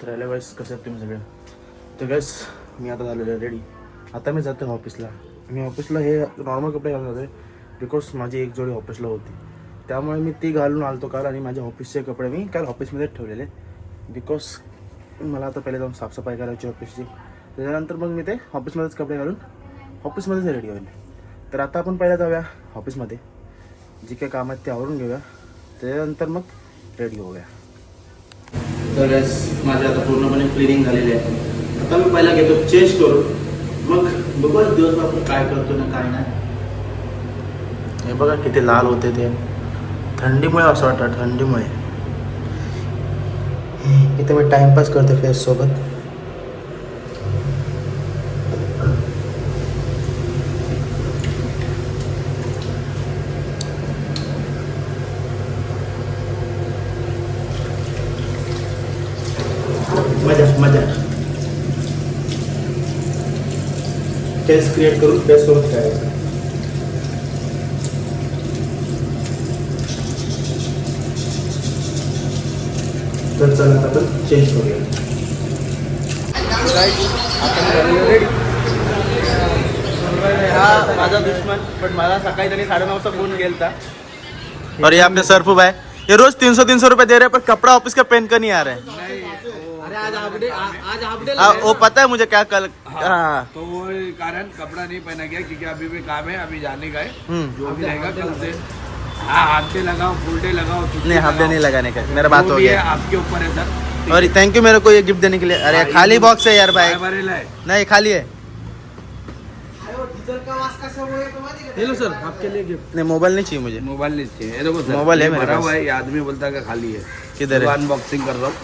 तर हॅलो गाईस, कसे आहेत तुम्ही सगळे? तर गाईस, मी आता झालेलो आहे रेडी. आता मी जातो ऑफिसला. मी ऑफिसला हे नॉर्मल कपडे घालून जातो बिकॉज माझी एक जोडी ऑफिसला होती, त्यामुळे मी ती घालून आलतो काल. आणि माझे ऑफिसचे कपडे मी काल ऑफिसमध्येच ठेवलेले बिकॉज मला आता पहिले जाऊन साफसफाई करायची ऑफिसची. त्याच्यानंतर मग मी ते ऑफिसमध्येच कपडे घालून ऑफिसमध्येच रेडी होईल. तर आता आपण पहिला जाऊया ऑफिसमध्ये, जे काही काम आहेत ते आवरून घेऊया, त्याच्यानंतर मग रेडी होऊया. तर माझे आता पूर्णपणे क्लिनिंग झालेली आहे. आता मी पहिला घेतो चेंज करून, मग बघा दिवस आपण काय करतो ना काय नाही. हे बघा किती लाल होते ते, थंडीमुळे असं वाटतं, थंडीमुळे. इथे मी टाइमपास करतो फेस सोबत. मजा मजा फेस क्रिएट करून फेस सोबत करायचं. तर चला आता आपण चेंज करूया. रेडी. हा माझा दुश्मन, पण मला सकाळी त्यांनी 9:30 फोन केलता. और ये आपने सरफू भाई, ये रोज 300 रुपए दे रहे हैं, पर कपड़ा ऑफिस का पहन कर नहीं आ रहा है. अरे आज हाफ डे वो पता है मुझे क्या कल. हाँ. तो वो कारण कपड़ा नहीं पहना गया क्योंकि अभी भी काम है, अभी जाने का है. हम्म. जो भी रहेगा कल से. हाँ, हाफ डे लगाओ, फुल डे लगाओ, नहीं हाफ डे नहीं लगाने का, मेरा बात हो गया. आपके ऊपर है सर. और थैंक यू मेरे को ये गिफ्ट देने के लिए. अरे खाली बॉक्स है यार भाई. भरेला है. नहीं खाली है. हेलो सर, आपके लिए गिफ्ट. नहीं मोबाइल नहीं चाहिए मुझे. मोबाइल नहीं चाहिए. ये देखो सर, मोबाइल है ये मेरे भरा पास. हुआ है. ये आदमी बोलता है कि खाली है. किधर है? अनबॉक्सिंग कर रहा हूँ.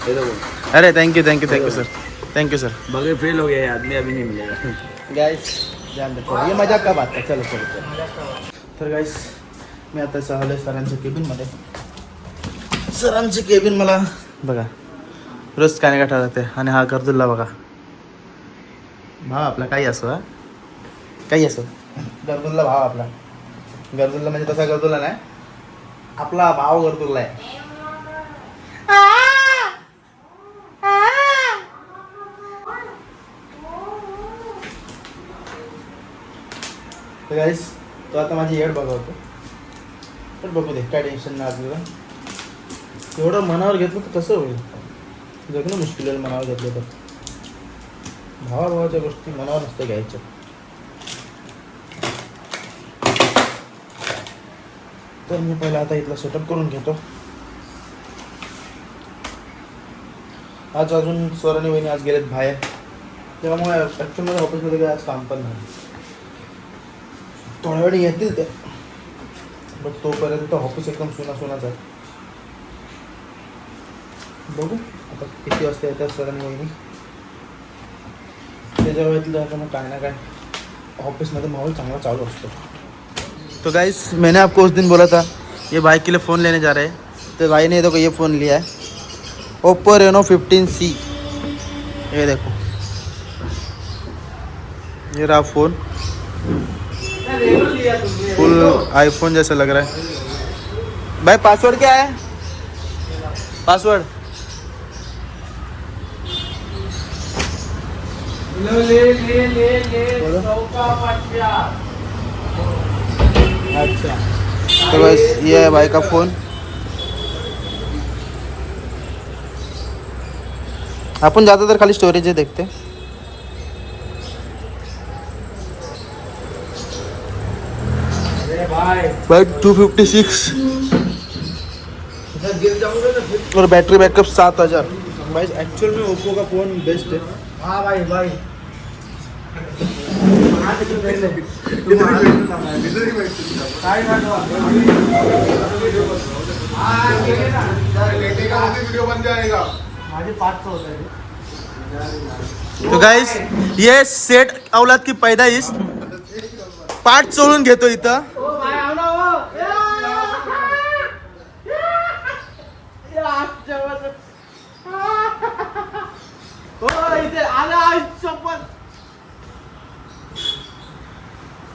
ये देखो. अरे thank you sir, thank you sir. बगैर फेल हो गया ये आदमी, अभी नहीं मिलेगा. गाइस ध्यान रखो, ये मजाक का बात है. चलो चलो. तर गाइस, मी आता चाललोय सरांच्या केबिनमध्ये. सरांची केबिन मला बघा रोज काय नाही ठरवते. आणि हा गर्दुल्ला बघा, भाव आपला काही असो, हा काही असो, गर्दुल्ला भाव आपला. गर्दुल्ला म्हणजे तसा गर्दुल्ला नाही, आपला भाव गर्दुल्ला आहे. तर गाईस, तो आता माझी येड बघावतो, पण बघू दे, काय टेन्शन नाही आपल्याला. एवढं मनावर घेतलं तर कसं होईल? जगणं मुश्किल आहे मनावर घेतलं तर. भावाभावाच्या गोष्टी मनावर नसते घ्यायच्या. तर मी पहिला आता इथला सेटअप करून घेतो. आज अजून सर आणि वहिनी आज गेलेत बाहेर, त्यामुळे ॲक्च्युअली माझ्या ऑफिसमध्ये काही आज काम पण नाही. थोड्या वेळ येतील ते, बट तोपर्यंत ऑफिस एकदम सुनाच आहे. बघू आता किती वाजता येतात सर आणि वहिनी. त्याच्या वेळेतलं आता मग काय ना काय ऑफिसमध्ये माहौल चांगला चालू असतो. तो गाइस, मैंने आपको उस दिन बोला था ये भाई के लिए फ़ोन लेने जा रहे हैं, तो भाई ने देखो ये फ़ोन लिया है, ओप्पो रेनो 15C. ये देखो, ये रहा फ़ोन, फुल आईफोन जैसा लग रहा है. भाई पासवर्ड क्या है? पासवर्ड अच्छा. तो बस ये है भाई का फ़ोन. अपन ज़्यादातर खाली स्टोरेज है देखते. भाई 256 गिर जाऊंगा ना फिर. और बैटरी बैकअप 7000. भाई एक्चुअल में ओप्पो का फ़ोन बेस्ट है. हाँ भाई भाई, वीडियो बन जाएगा. माझे 500 होता है. तो गाइस, ये सेट औलाद की पैदाइश पार्ट चोळून घेतो इथं.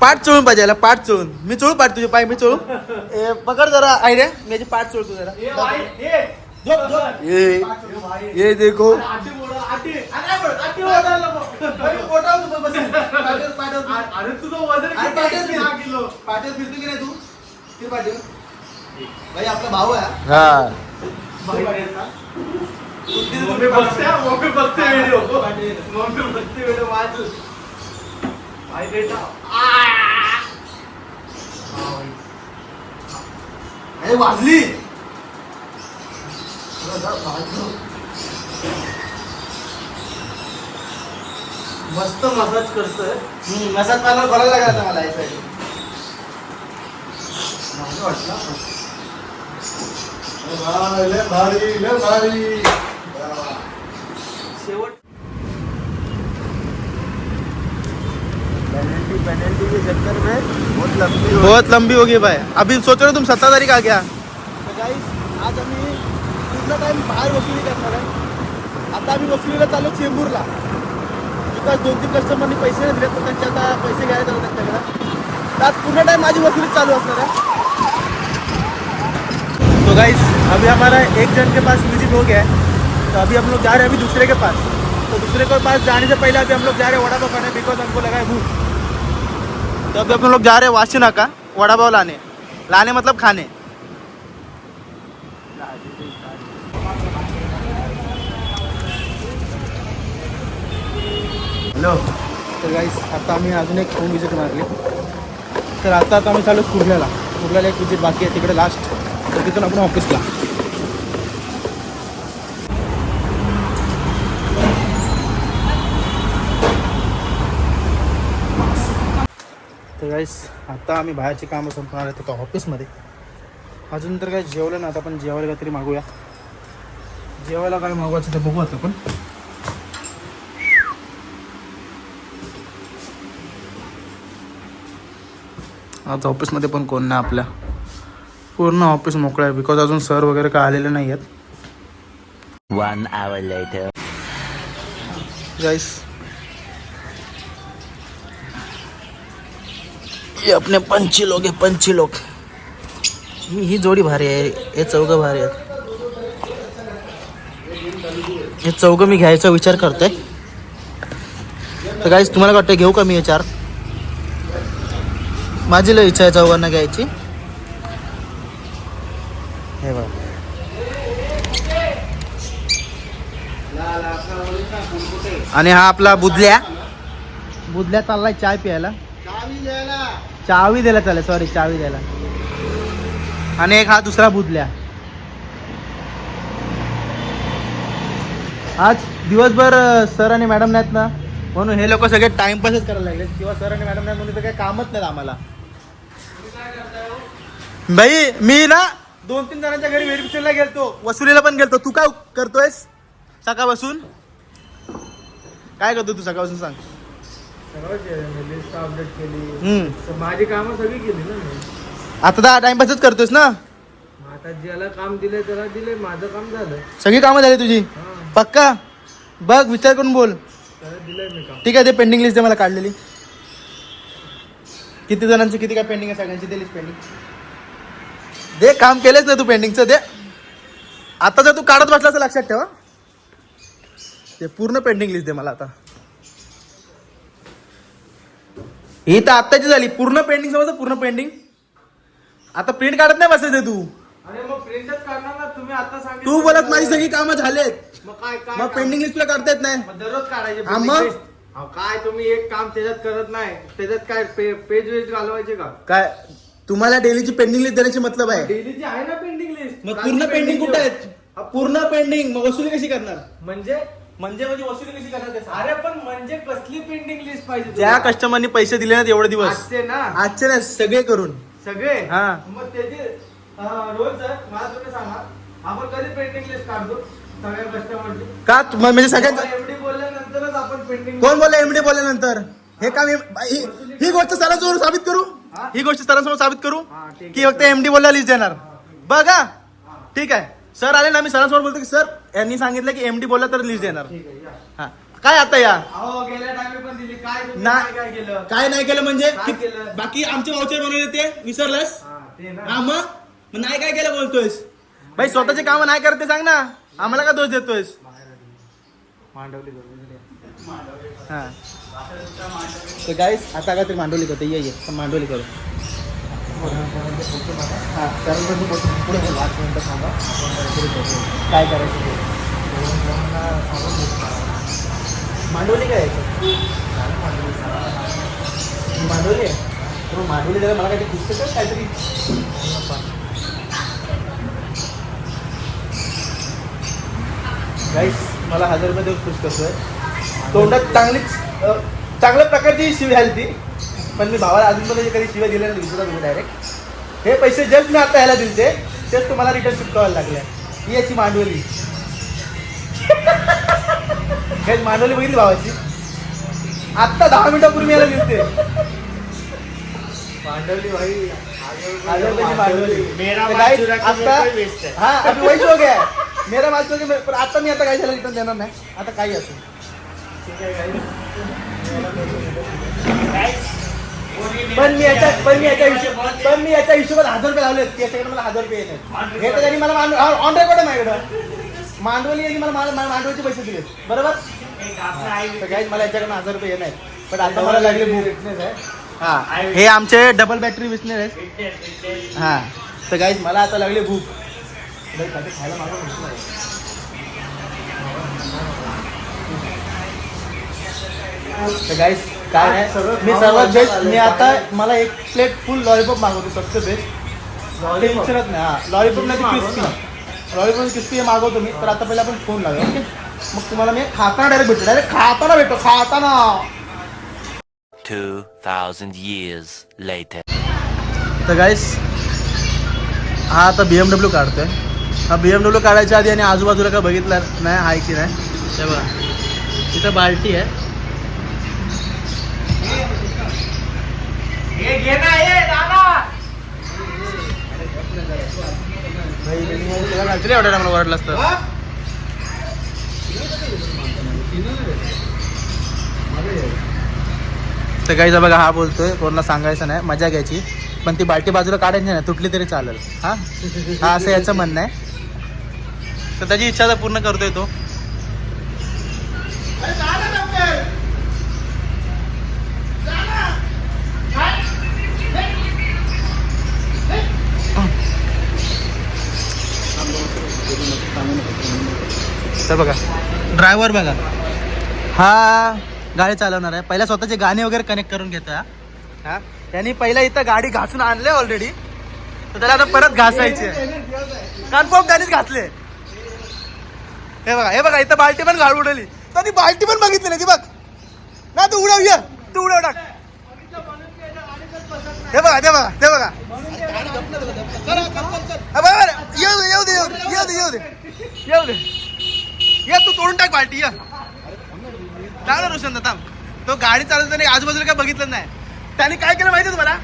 पाठ चोळून पाहिजे, पाठ चोळून. मी चोळू पाठ तुझे पाय, मी चोळू. पकड जरा आयडिया, माझी पाठ चोळतो जरा. झोप झोप. ये देखो अरे तुझं वजन किती आहे? 6 किलो. पाटील फिरतो की नाही तू फिर पाटील भाई आपला भाऊ आहे हा मम्मी बघते व्हिडिओ वाच आई बेटा अरे वाजली मस्त मसाज करतोय. मसाज पार्लर खोलायला लागला आता मला यासाठी शेवट पेनल्टी के चक्कर में बहुत लंबी होगी भाई अभी सोच रहे हो तुम 17 तारीख आ गया गाईस आज आम्ही पूर्ण टाइम बाहेर वसुली करणार आहे. आता आम्ही वसुलीला चाललो चेंबूरला. बिकॉज 2-3 कस्टमरनी पैसे नाही दिले तर त्यांचे आता पैसे घ्यायला चालू त्यांच्याकडे. तर आज पूर्ण टाइम माझी वसुली चालू असणार है. तो गाइस अभी हमारा एक जन के पास विजिट हो गया है. तो अभी हम लोग जा रहे हैं अभी दूसरे के पास. तो दूसरे के पास जाने से पहले अभी हम लोग जा रहे हैं वड़ा पाव खाने बिकॉज हमको लगा है भूख. तो अभी अपन लोग जा रहे हैं वाशिना का वड़ा पाव लाने मतलब खाने हॅलो. तर गाईस आता आम्ही अजून एक होम विजिट मारली. तर आता आम्ही चालू कुर्ल्याला एक विजिट बाकी आहे तिकडे लास्ट. तर तिथून आपण ऑफिसला. तर गाईस आता आम्ही बाहेरची कामं संपणार आहेत आता ऑफिसमध्ये. अजून तर काय जेवलं ना. आता आपण जेवायला काहीतरी मागूया. जेवायला काय मागवायचं ते बघू आता आपण. आज ऑफिसमध्ये पण कोण नाही आपल्या पूर्ण ऑफिस मोकळं आहे बिकॉज अजून सर वगैरे काय आलेले नाही आहेत. 1 hour later. गाइस ये अपने पंछी लोग है पंछी लोग. ही जोडी भारी आहे. हे चौघं भारी आहेत. हे चौघं मी घ्यायचा विचार करतोय. तर गाईस तुम्हाला काय वाटतं घेऊ का मी हे 4? माझी लय इच्छा आहे चौघांना घ्यायची. हे बघा आणि हा आपला बुदल्या चाललाय चाय प्यायला. चावी द्यायला चालेल सॉरी चावी द्यायला. आणि एक हा दुसरा बुदल्या. आज दिवसभर सर आणि मॅडम नाहीत ना म्हणून हे लोक सगळे टाइमपासच करायला लागले. किंवा सर आणि मॅडम नाही म्हणून तर काही कामच नाही आम्हाला. भाई मी ना 2-3 जणांच्या घरी व्हेरिफिकेशनला गेलतो. वसुलीला पण गेलतो. तू काय करतोयस सकाळपासून? काय करतो तू सकाळपासून सांग. लिस्ट अपडेट केली. माझी कामं सगळी केली ना मी. आता टाइमपासच करतोयस ना. आता ज्याला काम दिले त्याला दिले. माझं काम झालं. सगळी कामं झाली तुझी पक्का? बघ विचार करून बोल. त्याला दिलंय मी काम. ठीक आहे ते पेंडिंग लिस्ट दे मला काढलेली. किती जणांची किती काय पेंडिंग आहे सगळ्यांची दे लिस्ट पेंडिंग दे. काम केलेच ना तू पेंडिंगचं दे. आता जर तू काढत बसला तर लक्षात ठेवा ते पूर्ण पेंडिंग लिस्ट दे मला आता. ही तर आत्ताची झाली पूर्ण पेंडिंग. समज पूर्ण पेंडिंग. आता प्रिंट काढत नाही बसायचं तू. अरे मग प्रिंटच करणार ना तुम्ही. आता सांगितलं तू बोलत माझी सगळी कामं झालेत. मग काय मग पेंडिंग लिस्ट तुला काढता येत नाही. मग दररोज काढायचे हा pending मग? list. अहो, काय तुम्ही एक काम त्याच्यात करत नाही. त्याच्यात काय पेज वेज घालवायचे का? काय तुम्हाला डेलीची पेंडिंग लिस्ट देण्याची मतलब आहे? डेलीची आहे ना पेंडिंग लिस्ट. मग पूर्ण पेंडिंग कुठे आहेत? पूर्ण पेंडिंग मग वसुली कशी करणार? म्हणजे म्हणजे वसुली कशी करणार ते सांग. अरे पण म्हणजे कसली पेंडिंग लिस्ट पाहिजे ज्या तुला? कस्टमरनी पैसे दिले नाहीत एवढे दिवस आजचे ना आजचे नाही सगळे करून. सगळे. हा. मग त्याचे रोज सर मला तुम्ही सांगा आपण कधी पेंडिंग लिस्ट काढतो सगळ्या कस्टमरची? का म्हणजे सगळ्यांचं एवढी बोलल्यानंतरच आपण पेंडिंग. कोण बोललं एमडी बोलल्यानंतर? हे काम ही गोष्ट सरांसमोर साबित करू. हा? ही गोष्ट सरांसमोर साबित करू हा, ठीक आहे. की फक्त एमडी बोलला लिस्ट देणार. बघा ठीक आहे सर आले ना मी सरांसमोर बोलतो की सर यांनी सांगितलं की एमडी बोलला तर लिस्ट देणार. ठीक आहे या. हा काय आता या अहो गेल्या टाइमी पण दिली. काय तुम्ही नाही. काय केलं? काय नाही केलं म्हणजे काय केलं? बाकी आमचे वाउचर बनवले ते विसरलंस. हा, ते ना. हा मग नाही काय केलं बोलतोयस भाई. स्वतःचे काम नाही करत ते सांग ना. आम्हाला का दोष देतोयस? मांडवली करू. हां तर गाईस आता काय तरी मांडवली करते. ये पण मांडवली करू. हां त्यानंतर मी पुढे 5 मिनटं थांबा. काय करायचं ते मांडवली काय मांडवली आहे. मग मांडवली जरा मला काहीतरी पुस्तक काहीतरी गाईस मला 1000 रुपये देऊन खुश करतोय. तोंडात चांगल्या प्रकारची शिवी आली ती. पण मी भावाला अजूनपर्यंत कधी शिव्या दिल्या नाही. विचारा तुम्ही डायरेक्ट. हे पैसे जस्ट मी आता ह्याला दिलते तेच तुम्हाला रिटर्न चिपकावायला लागल्या. ही याची मांडवली. हेच मांडवली बघितली भावाची. आत्ता 10 मिनिटापूर्वी याला दिलते. मांडवली भाई 1000 रुपयाची मांडवली. मेरा तर माल guys, चुरा के आता मेरे को waste है. हाँ अभी वही हो गया है. मेरा माल चुरा के पण आता मी आता काय झालं रिटर्न देणार नाही. आता काही असेल पण मी याच्या हिशोबात 1000 रुपये लावले. त्याच्याकडे मला 1000 रुपये येतात. हे तर त्यांनी मला ऑन रेकॉर्ड आहे माझ्याकडं. मांडवली यांनी मला मांडवलीचे पैसे दिले बरोबर. तर गाईज मला याच्याकडनं 1000 रुपये येणार. पण आता मला लागले बिझनेस आहे. हा हे आमचे डबल बॅटरी बिझनेस आहेत. हा तर गाईज मला आता लागले भूक. खायला मागं तर गाईज काय नाही मी सर्वात बेस्ट. मी आता मला एक प्लेट फुल लॉलीपॉप मागवतो. सबसे बेस्ट टेन्शनच नाही. हां लॉलीपॉप नाही क्रिस्पी. लॉलीपॉप क्रिस्पी हे मागवतो मी. तर आता पहिला आपण फोन लावूया ओके. मग तुम्हाला मी खाताना डायरेक्ट भेटतो. डायरेक्ट खाताना भेटतो. खाताना 2000 years later. तर गाईस हा आता BMW काढतोय. हा BMW काढायच्या आधी आणि आजूबाजूला काय बघितलं नाही आहे की नाही. ते बघा इथं बाल्टी आहे. एवढ्या मला वाटलं असतं. तर काही बघा हा बोलतोय कोणाला सांगायचं नाही मजा घ्यायची. पण ती बाल्टी बाजूला काढायची नाही तुटली तरी चालेल. हा हा असं याचं म्हणणं आहे. तर त्याची इच्छा तर पूर्ण करतोय तो. तर बघा ड्रायव्हर बघा हा गाडी चालवणार आहे. पहिला स्वतःचे गाणे वगैरे कनेक्ट करून घेतोय. हा त्यांनी पहिला इथं गाडी घासून आणले ऑलरेडी. तर त्याला आता परत घासायचे. कन्फर्म त्यांनीच घातले. हे बघा इथं बाल्टी पण गाड उडवली. त्यांनी बाल्टी पण बघितली नाही ती बघ ना. तू उडव ये तू उडव टाक. हे बघा बरोबर येऊ दे ये तू तोडून टाक बाल्टी. ये टाक ना रोशन थांब. तो गाडी चालवताना आजूबाजूला काय बघितलं नाही. त्याने काय केलं माहिती तुम्हाला.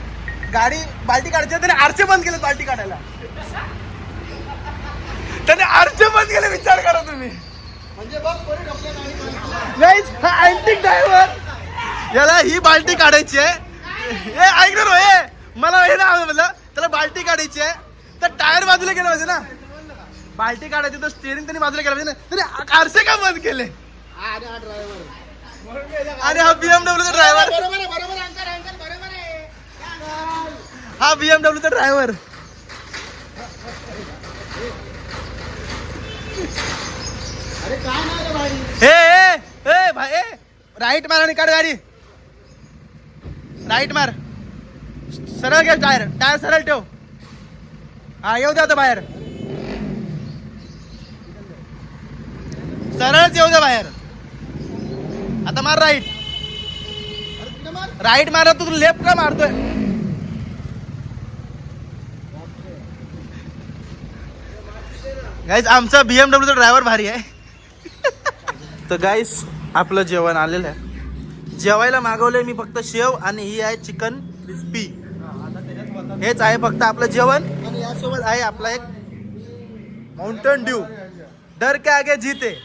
गाडी बाल्टी काढायची त्याने आरचे बंद केले. बाल्टी काढायला त्याने आरचे बंद केले. विचार करा तुम्ही. हा अँटिक ड्रायव्हर याला ही बाल्टी काढायची आहे. ऐक ना रो मला हे ना म्हणलं त्याला बाल्टी काढायची आहे. तर टायर बाजूला गेला पाहिजे ना. बाल्टी काढायची तर स्टेअरिंग त्यांनी बाजूला केला पाहिजे ना. त्याने आरसे का बंद केले. आणि हा BMW चा ड्रायव्हर. हा BMW चा ड्रायव्हर. हे भाई राईट मार आणि काढ गाडी. राईट मार. सरळ घे टायर सरळ ठेव. हा येऊ द्या आता बाहेर. सरळच येऊ द्या बाहेर. आता मार राईट मार. तू लेफ्ट का मारतोय. गाईज आमचा BMW चा ड्रायव्हर भारी आहे. तर गाईज आपलं जेवण आलेलं आहे. जेवायला मागवलंय मी फक्त शेव आणि ही आहे चिकन क्रिस्पी. हेच आहे फक्त आपलं जेवण. आणि यासोबत आहे आपला एक माउंटन ड्यू. डर के आगे जीते.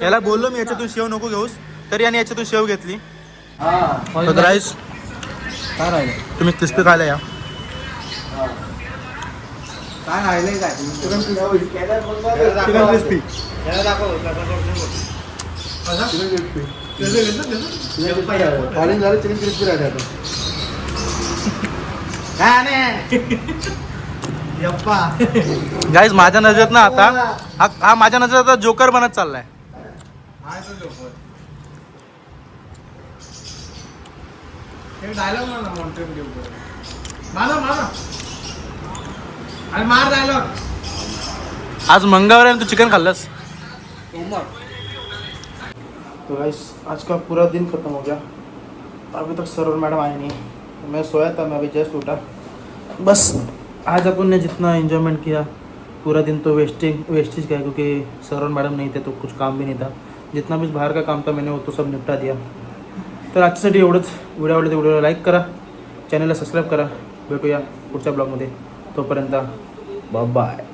याला बोललो मी याच्यातून शेव नको घेऊस तरी याने याच्यातून शेव घेतली. तर राईस तुम्ही क्रिस्पी खायला या. काय राहिलंय काय चिकन क्रिस्पी ऑरेंज झालं चिकन क्रिस्पी राहिले आता काय नाही यप्पा गाईज माझ्या नजरेत ना आता हा माझ्या नजरेत आता जोकर बनत चाललाय. डायलॉग मार डायलॉग आज मंगळवार आहे तू चिकन खाल्लंस. तो गाइस आज का पूरा दिन खत्म हो गया. अभी तक सरोवर मैडम आए नहीं. मैं सोया था, मैं अभी जस्ट उठा. बस आज अपन ने जितना एंजॉयमेंट किया पूरा दिन तो वेस्टेज गया क्योंकि सरोवर मैडम नहीं थे तो कुछ काम भी नहीं था. जितना भी बाहर का काम था मैंने वो तो सब निपटा दिया. तर आजच्यासाठी एवढंच. व्हिडिओ आवडले तर व्हिडिओला लाईक करा, चॅनलला सबस्क्राईब करा. भेटूया पुढच्या ब्लॉगमध्ये. तोपर्यंत बाय बाय.